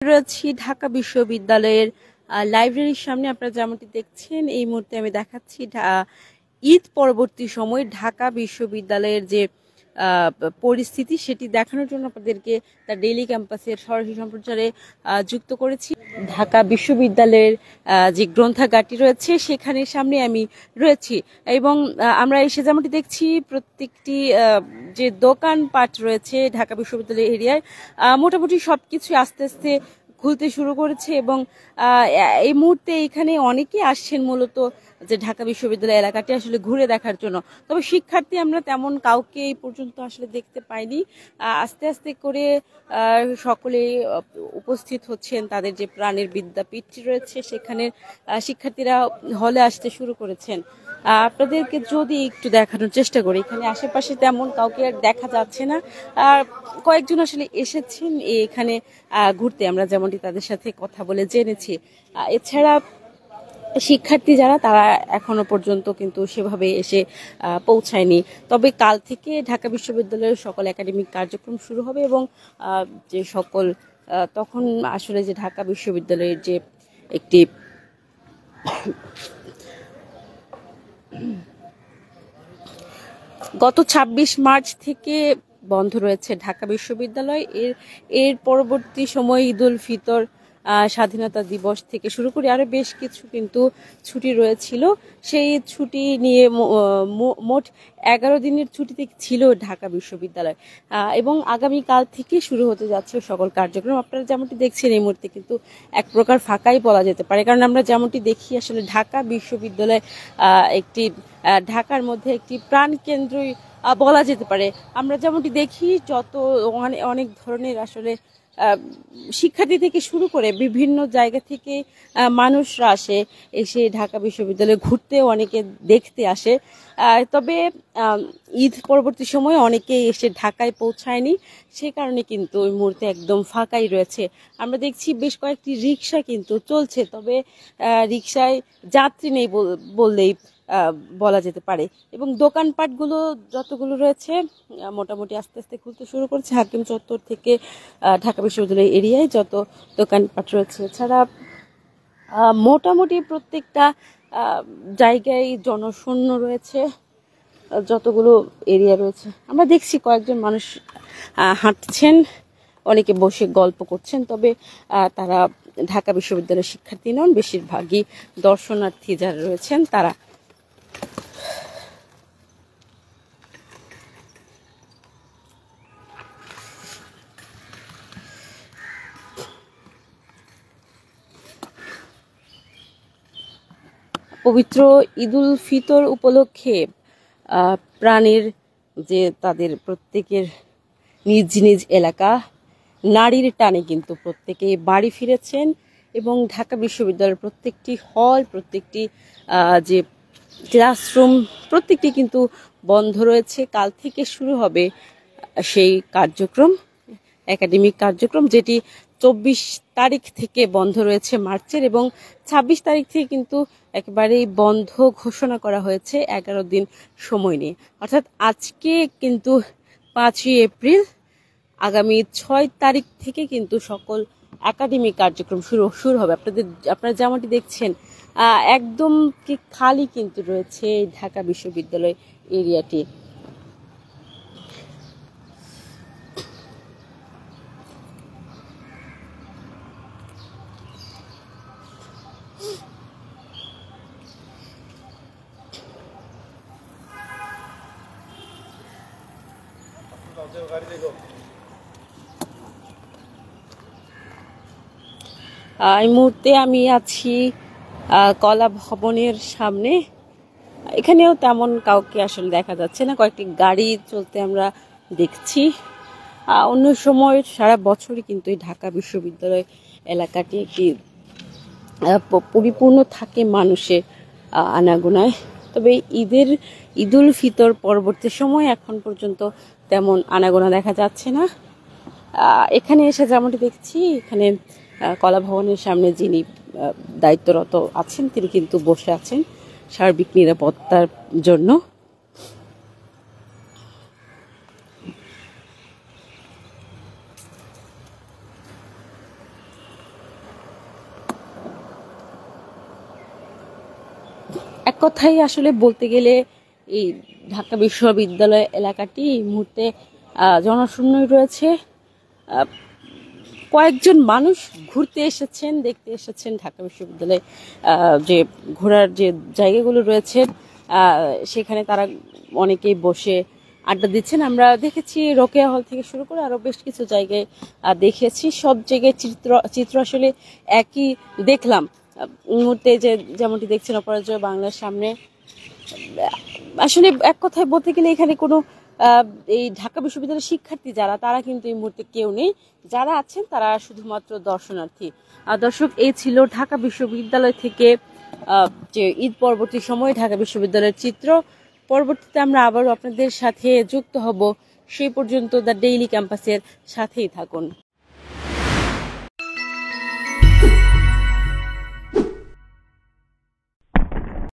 রয়েছি ঢাকা বিশ্ববিদ্যালয়ের লাইব্রেরির সামনে। আপনারা যেমনটি দেখছেন এই মুহূর্তে আমি দেখাচ্ছি ঈদ পরবর্তী সময় ঢাকা বিশ্ববিদ্যালয়ের যে পরিস্থিতি সেটি দেখানোর জন্য আপনাদেরকে তার ডেইলি ক্যাম্পাসের সরাসরি সম্প্রচারে যুক্ত করেছি। ঢাকা বিশ্ববিদ্যালয়ের যে গ্রন্থাগারটি রয়েছে সেখানের সামনে আমি রয়েছি এবং আমরা এসে যেমনটি দেখছি প্রত্যেকটি যে দোকানপাট রয়েছে ঢাকা বিশ্ববিদ্যালয় এরিয়ায় মোটামুটি সবকিছু আস্তে আস্তে খুলতে শুরু করেছে এবং এই মুহূর্তে এখানে অনেকেই আসছেন মূলত যে ঢাকা বিশ্ববিদ্যালয় এলাকাটি আসলে ঘুরে দেখার জন্য। তবে শিক্ষার্থী আমরা তেমন কাউকে এই পর্যন্ত আসলে দেখতে পাইনি। আস্তে আস্তে করে সকলে উপস্থিত হচ্ছেন। তাদের যে প্রাণের বিদ্যাপীঠটি রয়েছে সেখানে শিক্ষার্থীরা হলে আসতে শুরু করেছেন। আপনাদেরকে যদি একটু দেখানোর চেষ্টা করি, এখানে আশেপাশে তেমন কাউকে আর দেখা যাচ্ছে না। আর কয়েকজন আসলে এসেছেন এখানে ঘুরতে, আমরা যেমনটি তাদের সাথে কথা বলে জেনেছি। এছাড়া শিক্ষার্থী যারা তারা এখনো পর্যন্ত কিন্তু সেভাবে এসে পৌঁছায়নি। তবে কাল থেকে ঢাকা বিশ্ববিদ্যালয়ের সকল একাডেমিক কার্যক্রম শুরু হবে এবং যে সকল তখন আসলে যে ঢাকা বিশ্ববিদ্যালয়ের যে একটি গত ২৬ মার্চ থেকে বন্ধ রয়েছে ঢাকা বিশ্ববিদ্যালয়। এর পরবর্তী সময় ঈদ উল ফিতর, স্বাধীনতা দিবস থেকে শুরু করে আরো বেশ কিছু কিন্তু ছুটি রয়েছিল। সেই ছুটি নিয়ে মোট 11 দিনের ছুটিতে ছিল ঢাকা বিশ্ববিদ্যালয় এবং আগামীকাল থেকে শুরু হতে যাচ্ছে সকল কার্যক্রম। আপনারা যেমনটি দেখছেন এই মুহূর্তে কিন্তু এক প্রকার ফাঁকাই বলা যেতে পারে, কারণ আমরা যেমনটি দেখি আসলে ঢাকা বিশ্ববিদ্যালয় একটি ঢাকার মধ্যে একটি প্রাণকেন্দ্রই বলা যেতে পারে। আমরা যেমনটি দেখি যত অনেক ধরনের আসলে শিক্ষার্থী থেকে শুরু করে বিভিন্ন জায়গা থেকে মানুষরা এসে ঢাকা বিশ্ববিদ্যালয়ে ঘুরতেও অনেকে দেখতে আসে। তবে ঈদ পরবর্তী সময়ে অনেকে এসে ঢাকায় পৌঁছায়নি, সে কারণে কিন্তু ওই মুহূর্তে একদম ফাঁকাই রয়েছে। আমরা দেখছি বেশ কয়েকটি রিক্সা কিন্তু চলছে, তবে রিক্সায় যাত্রী নেই বললেই বলা যেতে পারে এবং দোকানপাটগুলো যতগুলো রয়েছে মোটামুটি আস্তে আস্তে খুলতে শুরু করেছে। হাকিম চত্বর থেকে ঢাকা বিশ্ববিদ্যালয় এরিয়ায় যত দোকানপাট রয়েছে, এছাড়া মোটামুটি প্রত্যেকটা জায়গায় জনশূন্য রয়েছে যতগুলো এরিয়া রয়েছে। আমরা দেখছি কয়েকজন মানুষ হাঁটছেন, অনেকে বসে গল্প করছেন, তবে তারা ঢাকা বিশ্ববিদ্যালয়ের শিক্ষার্থী নন, বেশিরভাগই দর্শনার্থী যারা রয়েছেন তারা। পবিত্র ঈদ উল ফিতর উপলক্ষে প্রাণের যে তাদের প্রত্যেকের নিজ নিজ এলাকা নারীর টানে কিন্তু প্রত্যেকে বাড়ি ফিরেছেন এবং ঢাকা বিশ্ববিদ্যালয়ের প্রত্যেকটি হল, প্রত্যেকটি যে ক্লাসরুম প্রত্যেকটি কিন্তু বন্ধ রয়েছে। কাল থেকে শুরু হবে সেই কার্যক্রম, একাডেমিক কার্যক্রম, যেটি 24 তারিখ থেকে বন্ধ রয়েছে মার্চের এবং 26 তারিখ থেকে কিন্তু একেবারেই বন্ধ ঘোষণা করা হয়েছে 11 দিন সময় নিয়ে। অর্থাৎ আজকে কিন্তু 5ই এপ্রিল, আগামী 6 তারিখ থেকে কিন্তু সকল একাডেমিক কার্যক্রম শুরু হবে। আপনারা যেমনটি দেখছেন একদম কি খালি কিন্তু রয়েছে ঢাকা বিশ্ববিদ্যালয় এরিয়াটি। এই মুহূর্তে আমি আছি কলা ভবনের সামনে। এখানেও তেমন কাউকে আসলে দেখা যাচ্ছে না, কয়েকটি গাড়ি চলতে আমরা দেখছি। অন্য সময় সারা বছরই কিন্তু এই ঢাকা বিশ্ববিদ্যালয় এলাকাটি একটি পরিপূর্ণ থাকে মানুষের আনাগোনায়। তবে ঈদ উল ফিতর পরবর্তী সময় এখন পর্যন্ত তেমন আনাগোনা দেখা যাচ্ছে না। এখানে এসে যেমনটি দেখছি এখানে কলা ভবনের সামনে যিনি দায়িত্বরত আছেন তিনি কিন্তু বসে আছেন সার্বিক নিরাপত্তার জন্য। এক কথাই আসলে বলতে গেলে এই ঢাকা বিশ্ববিদ্যালয় এলাকাটি এই মুহূর্তে জনশূন্যই রয়েছে। আহ, কয়েকজন মানুষ ঘুরতে এসেছেন, দেখতে এসেছেন ঢাকা বিশ্ববিদ্যালয়ে যে ঘোরার যে জায়গাগুলো রয়েছে সেখানে তারা অনেকেই বসে আড্ডা দিচ্ছেন। আমরা দেখেছি রোকেয়া হল থেকে শুরু করে আরো বেশ কিছু জায়গায় দেখেছি, সব জায়গায় চিত্র আসলে একই দেখলাম। এই মুহূর্তে যে যেমনটি দেখছেন অপরাজয় বাংলার সামনে, আসলে এক কথায় বলতে গেলে এখানে কোনো এই ঢাকা বিশ্ববিদ্যালয়ের শিক্ষার্থী যারা, তারা কিন্তু এই মুহূর্তে কেউ নেই। যারা আছেন তারা শুধুমাত্র দর্শনার্থী। দর্শক, এই ছিল ঢাকা বিশ্ববিদ্যালয় থেকে যে ঈদ পরবর্তী সময়ে ঢাকা বিশ্ববিদ্যালয়ের চিত্র। পরবর্তীতে আমরা আবারও আপনাদের সাথে যুক্ত হব। সেই পর্যন্ত দ্য ডেইলি ক্যাম্পাসের সাথেই থাকুন।